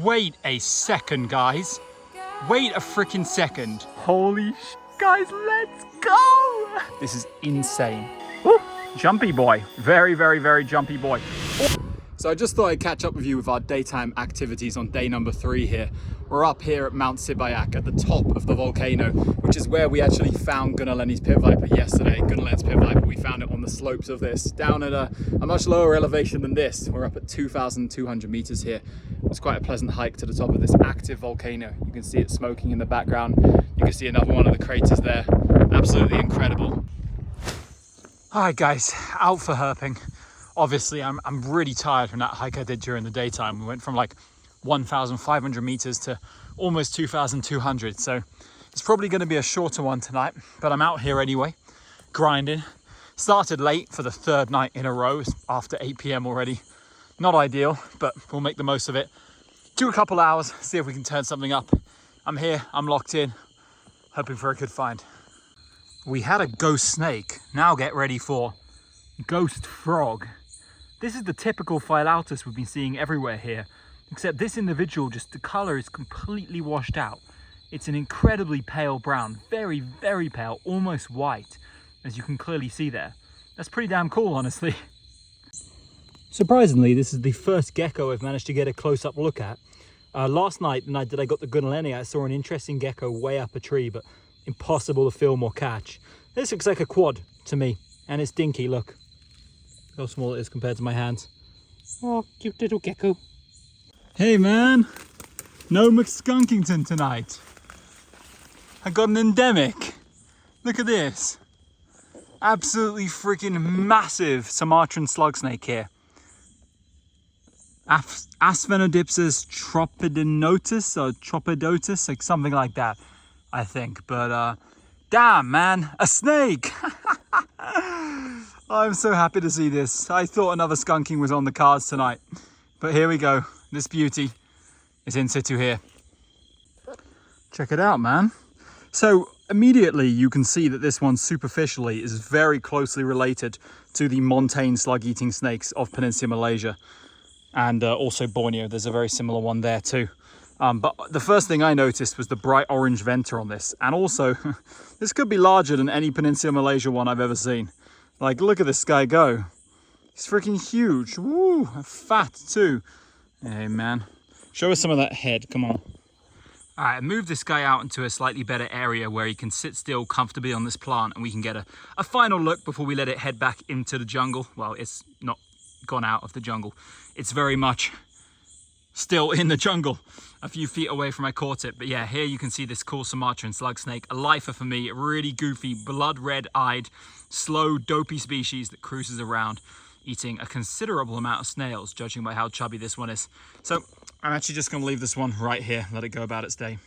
Wait a second, guys. Wait a freaking second. Holy guys, let's go! This is insane. Ooh, jumpy boy. Very, very, very jumpy boy. Ooh. So I just thought I'd catch up with you with our daytime activities on day number 3 here. We're up here at Mount Sibayak at the top of the volcano, which is where we actually found Gunnarlenni's pit viper yesterday. Gunnarlenni's pit viper, we found it on the slopes of this, down at a much lower elevation than this. We're up at 2,200 meters here. It's quite a pleasant hike to the top of this active volcano. You can see it smoking in the background. You can see another one of the craters there. Absolutely incredible. All right, guys, out for herping. Obviously, I'm really tired from that hike I did during the daytime. We went from like 1,500 meters to almost 2,200. So it's probably going to be a shorter one tonight, but I'm out here anyway, grinding. Started late for the 3rd night in a row. It's after 8 p.m. already. Not ideal, but we'll make the most of it. Do a couple hours, see if we can turn something up. I'm here, I'm locked in, hoping for a good find. We had a ghost snake. Now get ready for ghost frog. This is the typical Phylautus we've been seeing everywhere here, except this individual, just the color is completely washed out. It's an incredibly pale brown, very, very pale, almost white, as you can clearly see there. That's pretty damn cool, honestly. Surprisingly, this is the first gecko I've managed to get a close-up look at. Last night, the night that I got the Gunnarlenni, I saw an interesting gecko way up a tree, but impossible to film or catch. This looks like a quad to me, and it's dinky, look. How small it is compared to my hands. Oh, cute little gecko. Hey man, no McSkunkington tonight. I got an endemic. Look at this. Absolutely freaking massive Sumatran slug snake here. Asphenodipsis tropidinotus or tropidotus, like something like that, I think. But damn man, a snake! I'm so happy to see this. I thought another skunking was on the cards tonight, but here we go. This beauty is in situ here. Check it out, man. So immediately you can see that this one superficially is very closely related to the montane slug-eating snakes of Peninsula Malaysia. And also Borneo, there's a very similar one there too. But the first thing I noticed was the bright orange venter on this. And also, this could be larger than any Peninsula Malaysia one I've ever seen. Like, look at this guy go. He's freaking huge. Woo, fat too. Hey man, show us some of that head, come on. All right, move this guy out into a slightly better area where he can sit still comfortably on this plant and we can get a final look before we let it head back into the jungle. Well, it's not gone out of the jungle. It's very much still in the jungle, a few feet away from where I caught it. But yeah, here you can see this cool Sumatran slug snake, a lifer for me, really goofy, blood red-eyed, slow, dopey species that cruises around, eating a considerable amount of snails, judging by how chubby this one is. So I'm actually just going to leave this one right here, let it go about its day.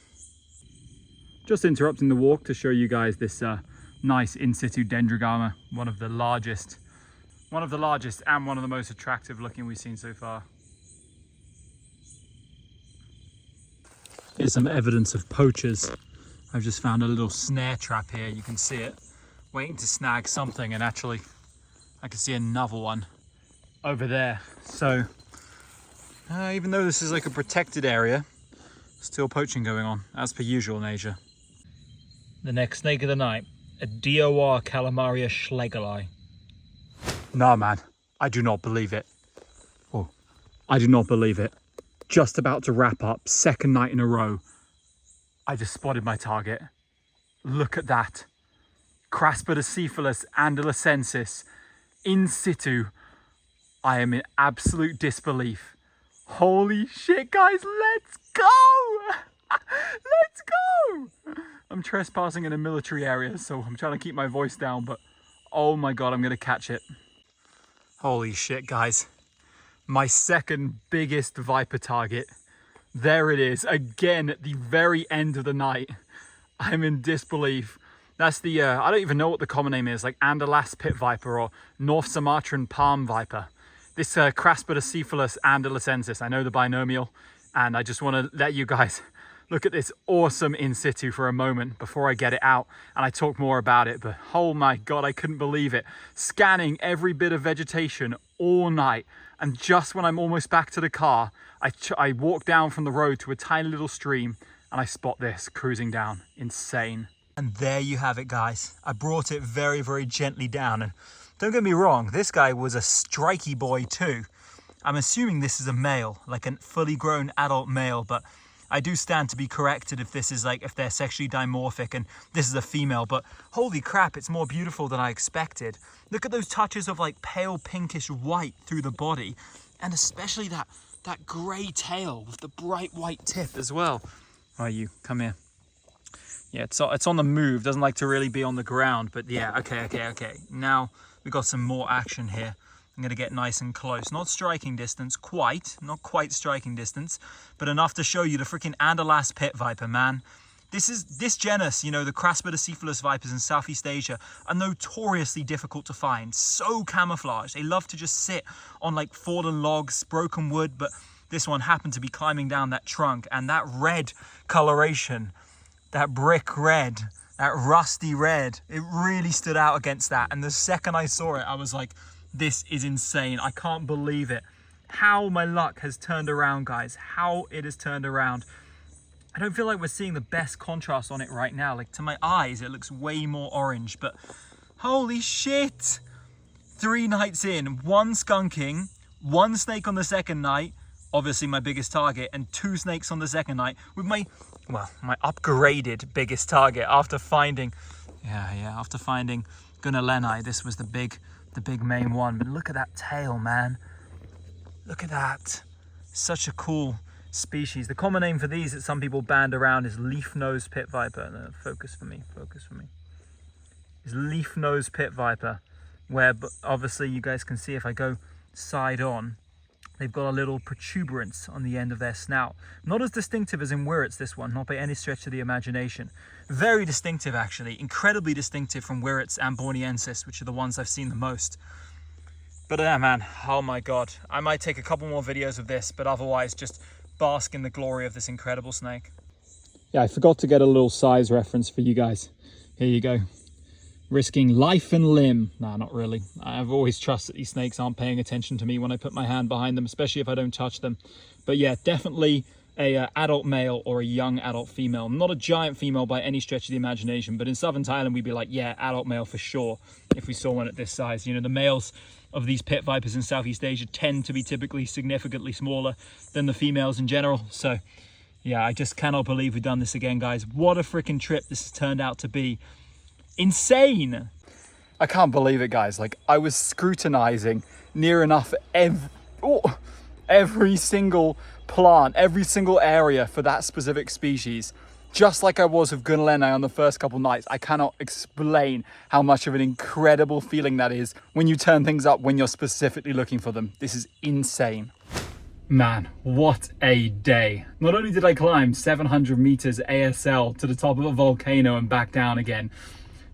Just interrupting the walk to show you guys this nice in-situ dendrogama, one of the largest and one of the most attractive looking we've seen so far. Here's some evidence of poachers. I've just found a little snare trap here, you can see it, waiting to snag something, and actually I can see another one over there. So even though this is like a protected area, still poaching going on, as per usual in Asia. The next snake of the night, a DOR Calamaria schlegeli. No man, I do not believe it. Oh, I do not believe it. Just about to wrap up, 2nd night in a row. I just spotted my target. Look at that. Craspedocephalus andalucensis in situ. I am in absolute disbelief. Holy shit, guys, let's go! Let's go! I'm trespassing in a military area, so I'm trying to keep my voice down, but oh my god, I'm gonna catch it. Holy shit, guys. My 2nd biggest viper target. There it is, again at the very end of the night. I'm in disbelief. That's the, I don't even know what the common name is, like Andalas pit viper or North Sumatran palm viper. This Craspedocephalus andalucensis, I know the binomial, and I just want to let you guys look at this awesome in situ for a moment before I get it out and I talk more about it. But oh my god, I couldn't believe it. Scanning every bit of vegetation all night. And just when I'm almost back to the car, I walk down from the road to a tiny little stream and I spot this cruising down. Insane. And there you have it, guys. I brought it very, very gently down. And don't get me wrong, this guy was a striky boy too. I'm assuming this is a male, like a fully grown adult male, but I do stand to be corrected if this is like, if they're sexually dimorphic and this is a female, but holy crap, it's more beautiful than I expected. Look at those touches of like pale pinkish white through the body, and especially that gray tail with the bright white tip as well. Oh, you, come here. Yeah, it's on the move, doesn't like to really be on the ground, but yeah, okay. Now we got some more action here. I'm gonna get nice and close, not striking distance, not quite striking distance, but enough to show you the freaking Anderlas pit viper, man. This genus, you know, the Craspedocephalus vipers in Southeast Asia are notoriously difficult to find, so camouflaged. They love to just sit on like fallen logs, broken wood, but this one happened to be climbing down that trunk, and that red coloration, that brick red, that rusty red, it really stood out against that. And the second I saw it, I was like, this is insane. I can't believe it. How my luck has turned around, guys. How it has turned around. I don't feel like we're seeing the best contrast on it right now. Like, to my eyes, it looks way more orange, but holy shit. 3 nights in, 1 skunking, 1 snake on the second night, obviously my biggest target, and 2 snakes on the second night with my upgraded biggest target after finding, after finding Gunneleni. This was the big main one. But look at that tail, man. Look at that. Such a cool species. The common name for these that some people band around is leaf-nosed pit viper. No, focus for me. Is leaf-nosed pit viper, where obviously you guys can see if I go side on, they've got a little protuberance on the end of their snout. Not as distinctive as in Wirrats, this one, not by any stretch of the imagination. Very distinctive, actually. Incredibly distinctive from Wirrats and Borneensis, which are the ones I've seen the most. But yeah, man, oh my God. I might take a couple more videos of this, but otherwise just bask in the glory of this incredible snake. Yeah, I forgot to get a little size reference for you guys. Here you go. Risking life and limb. Nah, not really. I've always trusted these snakes aren't paying attention to me when I put my hand behind them, especially if I don't touch them. But yeah, definitely a adult male or a young adult female. Not a giant female by any stretch of the imagination, but in southern Thailand, we'd be like, yeah, adult male for sure, if we saw one at this size. You know, the males of these pit vipers in Southeast Asia tend to be typically significantly smaller than the females in general. So yeah, I just cannot believe we've done this again, guys. What a freaking trip this has turned out to be. Insane. I can't believe it, guys. Like, I was scrutinizing near enough every single plant, every single area for that specific species, just like I was with Gunneleni on the first couple nights. I cannot explain how much of an incredible feeling that is when you turn things up when you're specifically looking for them. This is insane. Man, what a day. Not only did I climb 700 meters ASL to the top of a volcano and back down again,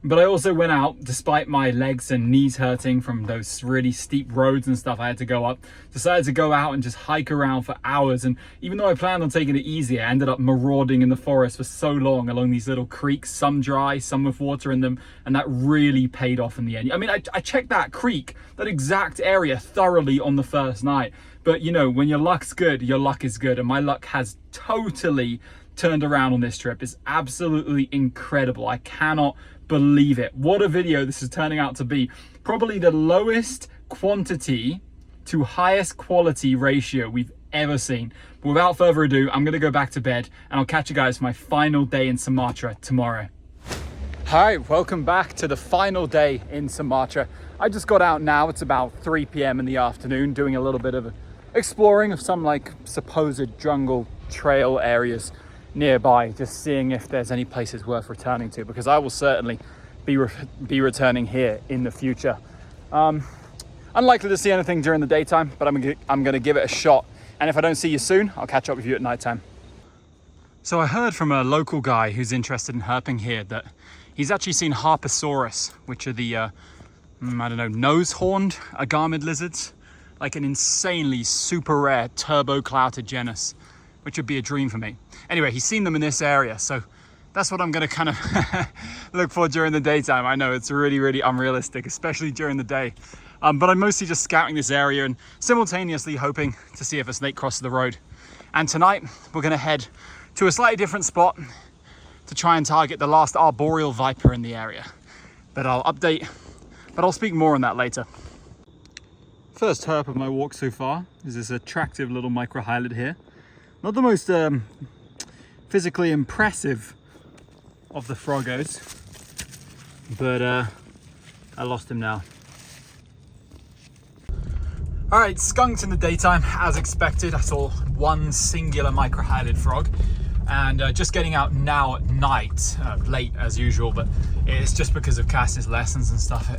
but I also went out, despite my legs and knees hurting from those really steep roads and stuff I had to go up, decided to go out and just hike around for hours. And even though I planned on taking it easy, I ended up marauding in the forest for so long along these little creeks, some dry, some with water in them, and that really paid off in the end. I mean, I checked that creek, that exact area thoroughly on the first night. But you know, when your luck's good, your luck is good. And my luck has totally turned around on this trip. It's absolutely incredible. I cannot believe it. What a video this is turning out to be. Probably the lowest quantity to highest quality ratio we've ever seen. But without further ado, I'm gonna go back to bed and I'll catch you guys for my final day in Sumatra tomorrow. Hi, welcome back to the final day in Sumatra. I just got out now. It's about 3 p.m. in the afternoon, doing a little bit of exploring of some like supposed jungle trail areas nearby, just seeing if there's any places worth returning to, because I will certainly be returning here in the future. Unlikely to see anything during the daytime, but I'm gonna give it a shot. And if I don't see you soon, I'll catch up with you at nighttime. So I heard from a local guy who's interested in herping here that he's actually seen Harpesaurus, which are the, I don't know, nose-horned agamid lizards, like an insanely super rare turbo-clouted genus, which would be a dream for me. Anyway, he's seen them in this area, so that's what I'm gonna kind of look for during the daytime. I know it's really, really unrealistic, especially during the day. But I'm mostly just scouting this area and simultaneously hoping to see if a snake crosses the road. And tonight we're gonna head to a slightly different spot to try and target the last arboreal viper in the area. But I'll speak more on that later. First herp of my walk so far is this attractive little microhylid here. Not the most physically impressive of the froggos, but I lost him now. All right, skunked in the daytime as expected. I saw one singular microhylid frog, and just getting out now at night, late as usual, but it's just because of Cass's lessons and stuff.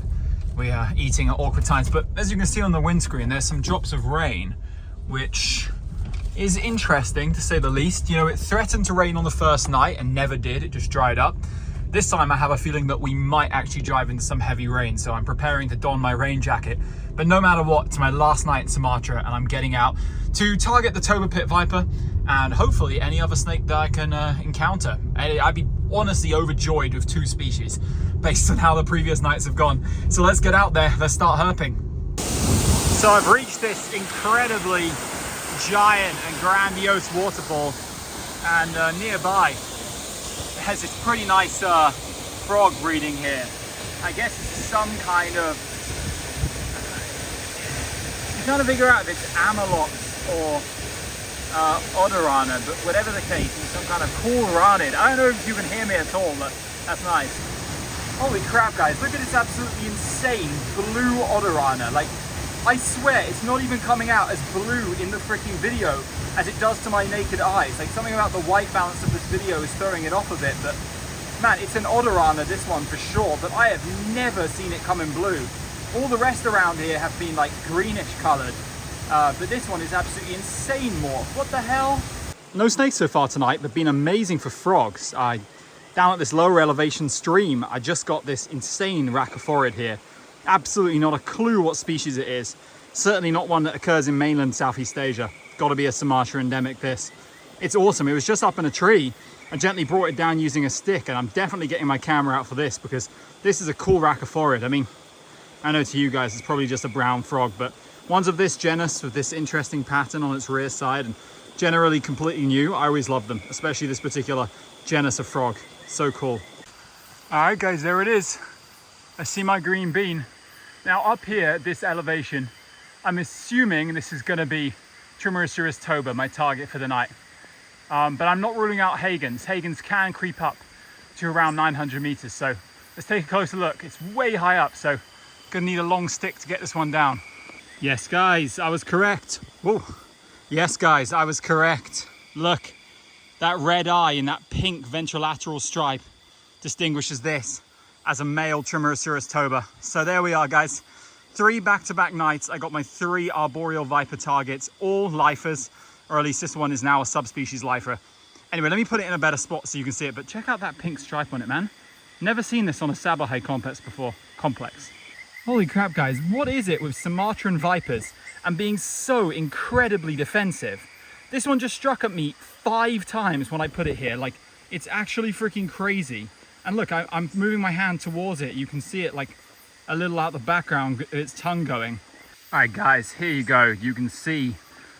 We are eating at awkward times, but as you can see on the windscreen, there's some drops of rain, which is interesting to say the least. You know, it threatened to rain on the first night and never did, it just dried up. This time I have a feeling that we might actually drive into some heavy rain, so I'm preparing to don my rain jacket. But no matter what, it's my last night in Sumatra and I'm getting out to target the Toba pit viper and hopefully any other snake that I can encounter. I'd be honestly overjoyed with 2 species based on how the previous nights have gone. So let's get out there, let's start herping. So I've reached this incredibly giant and grandiose waterfall, and nearby has this pretty nice frog breeding here. I guess it's some kind of, I'm trying to figure out if it's Amelops or Odorana, but whatever the case, it's some kind of cool ranid. I don't know if you can hear me at all, but that's nice. Holy crap, guys, look at this absolutely insane blue Odorana. Like, I swear it's not even coming out as blue in the freaking video as it does to my naked eyes. Like, something about the white balance of this video is throwing it off a bit, but man, it's an Odorana, this one for sure, but I have never seen it come in blue. All the rest around here have been like greenish colored, but this one is absolutely insane morph. What the hell? No snakes so far tonight, but been amazing for frogs. Down at this lower elevation stream, I just got this insane racophorid here. Absolutely not a clue what species it is. Certainly not one that occurs in mainland Southeast Asia. Got to be a Sumatra endemic, this. It's awesome. It was just up in a tree. I gently brought it down using a stick, and I'm definitely getting my camera out for this because this is a cool racophorid. I mean, I know to you guys it's probably just a brown frog, but ones of this genus with this interesting pattern on its rear side and generally completely new, I always love them, especially this particular genus of frog. So cool. All right, guys, there it is. I see my green bean. Now up here at this elevation, I'm assuming this is going to be Trimeresurus toba, my target for the night. But I'm not ruling out Hagens. Hagens can creep up to around 900 meters. So let's take a closer look. It's way high up, so gonna need a long stick to get this one down. Yes, guys, I was correct. Whoa. Yes, guys, I was correct. Look, that red eye and that pink ventrolateral stripe distinguishes this as a male Trimeresurus toba. So there we are, guys. 3 back-to-back nights. I got my 3 arboreal viper targets, all lifers, or at least this one is now a subspecies lifer. Anyway, let me put it in a better spot so you can see it, but check out that pink stripe on it, man. Never seen this on a Sabahai complex before. Holy crap, guys, what is it with Sumatran vipers and being so incredibly defensive? This one just struck at me 5 times when I put it here. Like, it's actually freaking crazy. And look, I'm moving my hand towards it. You can see it like a little out the background, its tongue going. All right, guys, here you go. You can see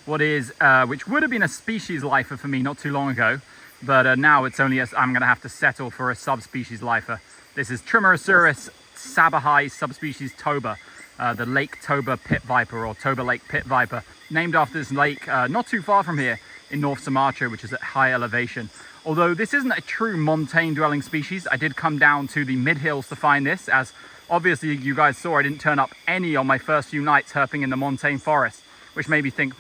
what is, which would have been a species lifer for me not too long ago, but now it's only I'm gonna have to settle for a subspecies lifer. This is Trimeresurus Sabahai subspecies Toba, the Lake Toba pit viper, or Toba Lake pit viper, named after this lake not too far from here in North Sumatra, which is at high elevation. Although this isn't a true montane dwelling species, I did come down to the mid-hills to find this, as obviously you guys saw I didn't turn up any on my first few nights herping in the montane forest, which made me think,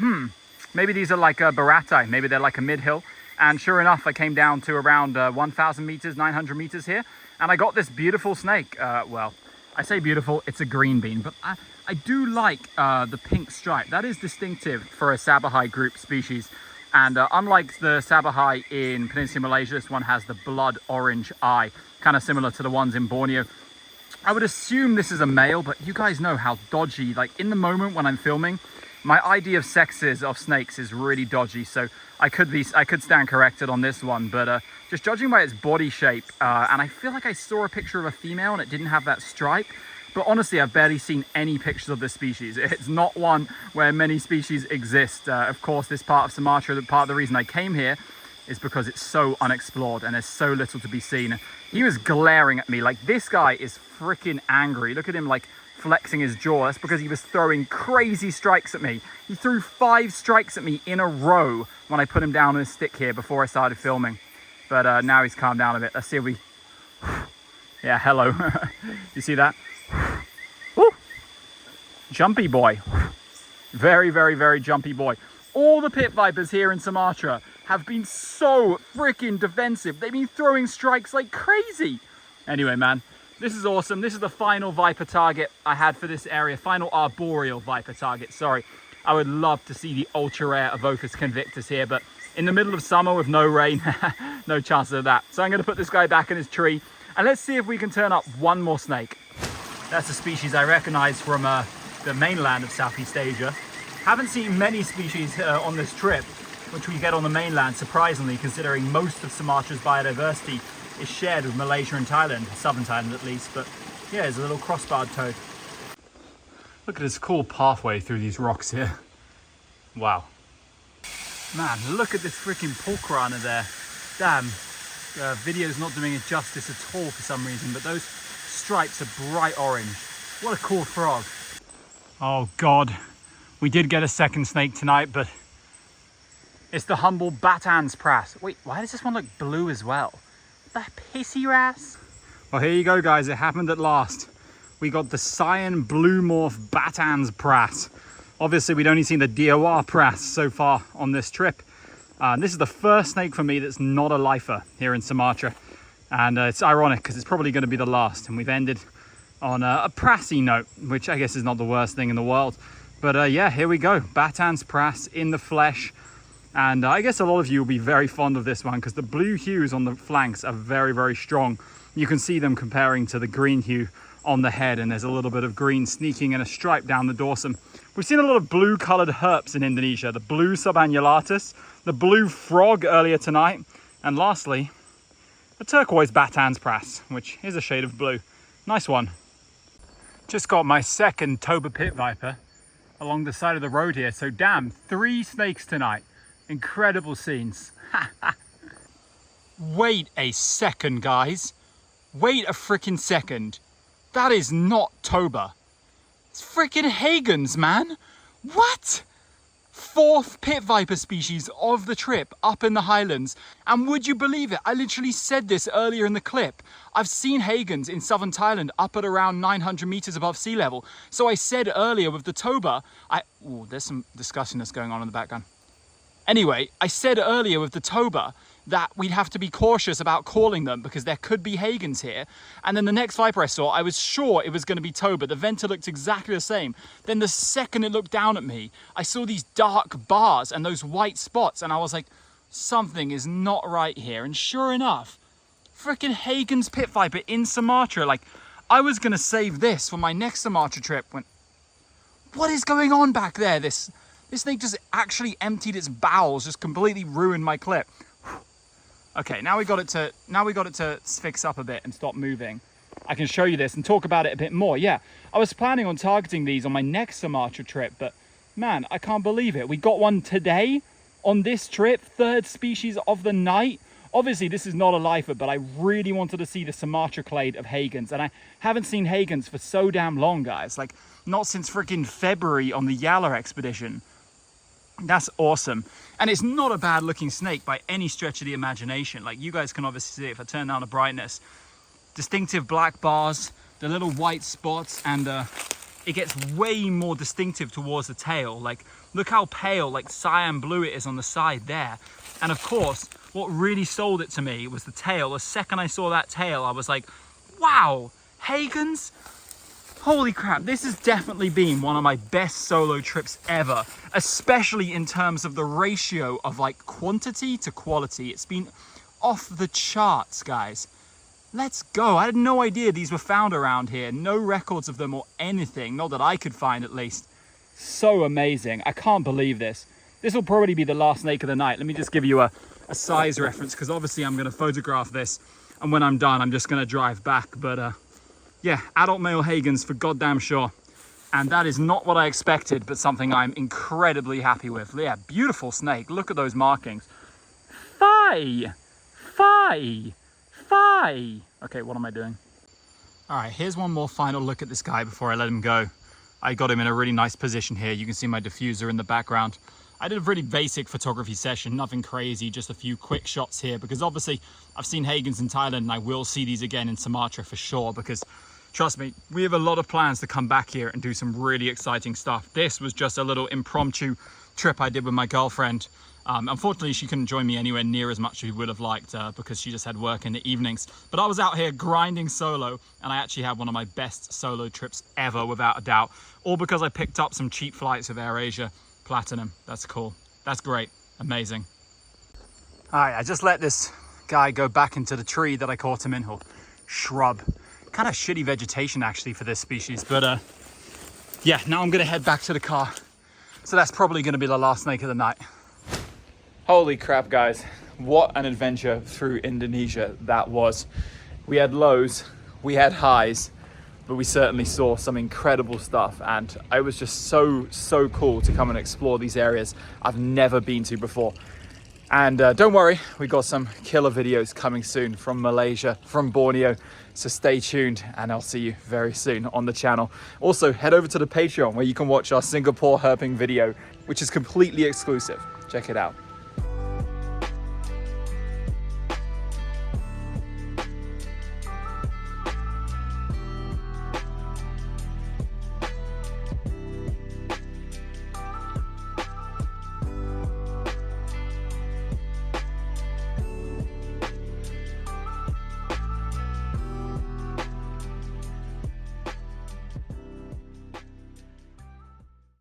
maybe these are like a baratai, maybe they're like a mid-hill. And sure enough, I came down to around 1,000 meters, 900 meters here, and I got this beautiful snake. Well, I say beautiful, it's a green bean, but I do like the pink stripe. That is distinctive for a Sabahai group species. And unlike the Sabahai in Peninsula Malaysia, this one has the blood orange eye, kind of similar to the ones in Borneo. I would assume this is a male, but you guys know how dodgy, like in the moment when I'm filming, my idea of sexes of snakes is really dodgy, so I could stand corrected on this one, but just judging by its body shape, and I feel like I saw a picture of a female and it didn't have that stripe, But honestly, I've barely seen any pictures of this species. It's not one where many species exist. Of course, this part of Sumatra, part of the reason I came here is because it's so unexplored and there's so little to be seen. He was glaring at me like, this guy is freaking angry. Look at him like flexing his jaw. That's because he was throwing crazy strikes at me. He threw 5 strikes at me in a row when I put him down on his stick here before I started filming. But now he's calmed down a bit. Let's see if we... Yeah, hello. You see that? Woo! Jumpy boy. Very, very, very jumpy boy. All the pit vipers here in Sumatra have been so freaking defensive. They've been throwing strikes like crazy. Anyway, man, this is awesome. This is the final viper target I had for this area. Final arboreal viper target, sorry. I would love to see the ultra rare Avophis convictus here, but in the middle of summer with no rain, no chances of that. So I'm going to put this guy back in his tree, and let's see if we can turn up one more snake. That's a species I recognize from the mainland of Southeast Asia. Haven't seen many species on this trip, which we get on the mainland, surprisingly, considering most of Sumatra's biodiversity is shared with Malaysia and Thailand, southern Thailand at least. But yeah, there's a little crossbarred toad. Look at this cool pathway through these rocks here. Wow. Man, look at this freaking pulcrana there. Damn, video's not doing it justice at all for some reason, but those stripes are bright orange. What a cool frog. Oh God, we did get a second snake tonight, but it's the humble Batan's prass. Wait, why does this one look blue as well? That pissy ras. Well, here you go, guys. It happened at last. We got the cyan blue morph Batan's prass. Obviously, we'd only seen the DOR prass so far on this trip. This is the first snake for me that's not a lifer here in Sumatra. And it's ironic because it's probably going to be the last. And we've ended on a prassy note, which I guess is not the worst thing in the world. But yeah, here we go. Batan's prass in the flesh. And I guess a lot of you will be very fond of this one because the blue hues on the flanks are very, very strong. You can see them comparing to the green hue on the head, and there's a little bit of green sneaking in a stripe down the dorsum. We've seen a lot of blue colored herps in Indonesia, the blue subannulatus, the blue frog earlier tonight, and lastly, the turquoise Batan's prass, which is a shade of blue. Nice one. Just got my second Toba pit viper along the side of the road here. So damn, 3 snakes tonight. Incredible scenes. Wait a second, guys. Wait a freaking second. That is not Toba. It's freaking Hagen's, man. What? 4th pit viper species of the trip up in the highlands. And would you believe it? I literally said this earlier in the clip. I've seen Hagen's in southern Thailand up at around 900 meters above sea level. So I said earlier with the Toba, there's some discussion that's going on in the background. Anyway, I said earlier with the Toba that we'd have to be cautious about calling them because there could be Hagen's here. And then the next viper I saw, I was sure it was going to be Toba. The venter looked exactly the same. Then the second it looked down at me, I saw these dark bars and those white spots. And I was like, something is not right here. And sure enough, freaking Hagen's pit viper in Sumatra. Like, I was going to save this for my next Sumatra trip. What is going on back there? This thing just actually emptied its bowels, just completely ruined my clip. Okay, now we got it to fix up a bit and stop moving. I can show you this and talk about it a bit more. Yeah, I was planning on targeting these on my next Sumatra trip, but man, I can't believe it. We got one today on this trip, 3rd species of the night. Obviously, this is not a lifer, but I really wanted to see the Sumatra clade of Hagen's, and I haven't seen Hagen's for so damn long, guys. Like, not since freaking February on the Yala expedition. That's awesome. And it's not a bad looking snake by any stretch of the imagination. Like, you guys can obviously see it if I turn down the brightness. Distinctive black bars, the little white spots, and it gets way more distinctive towards the tail. Like, look how pale, like cyan blue it is on the side there. And of course, what really sold it to me was the tail. The second I saw that tail, I was like, wow, Hagen's? Holy crap, this has definitely been one of my best solo trips ever, especially in terms of the ratio of like quantity to quality. It's been off the charts, guys. Let's go. I had no idea these were found around here. No records of them or anything, not that I could find at least. So amazing. I can't believe this. This will probably be the last snake of the night. Let me just give you a size reference because obviously I'm going to photograph this, and when I'm done, I'm just going to drive back. But Yeah, adult male Hagens for goddamn sure. And that is not what I expected, but something I'm incredibly happy with. Yeah, beautiful snake. Look at those markings. Fie! Fie! Fie! Okay, what am I doing? All right, here's one more final look at this guy before I let him go. I got him in a really nice position here. You can see my diffuser in the background. I did a really basic photography session, nothing crazy, just a few quick shots here, because obviously I've seen Hagens in Thailand and I will see these again in Sumatra for sure, because trust me, we have a lot of plans to come back here and do some really exciting stuff. This was just a little impromptu trip I did with my girlfriend. Unfortunately, she couldn't join me anywhere near as much as we would have liked because she just had work in the evenings. But I was out here grinding solo, and I actually had one of my best solo trips ever, without a doubt. All because I picked up some cheap flights with AirAsia Platinum. That's cool. That's great. Amazing. All right, I just let this guy go back into the tree that I caught him in, or shrub. Kind of shitty vegetation actually for this species, but yeah, now I'm gonna head back to the car. So that's probably gonna be the last snake of the night. Holy crap, guys. What an adventure through Indonesia that was. We had lows, we had highs, but we certainly saw some incredible stuff. And it was just so cool to come and explore these areas I've never been to before. And don't worry, we got some killer videos coming soon from Malaysia, from Borneo. So stay tuned and I'll see you very soon on the channel. Also, head over to the Patreon where you can watch our Singapore herping video, which is completely exclusive. Check it out.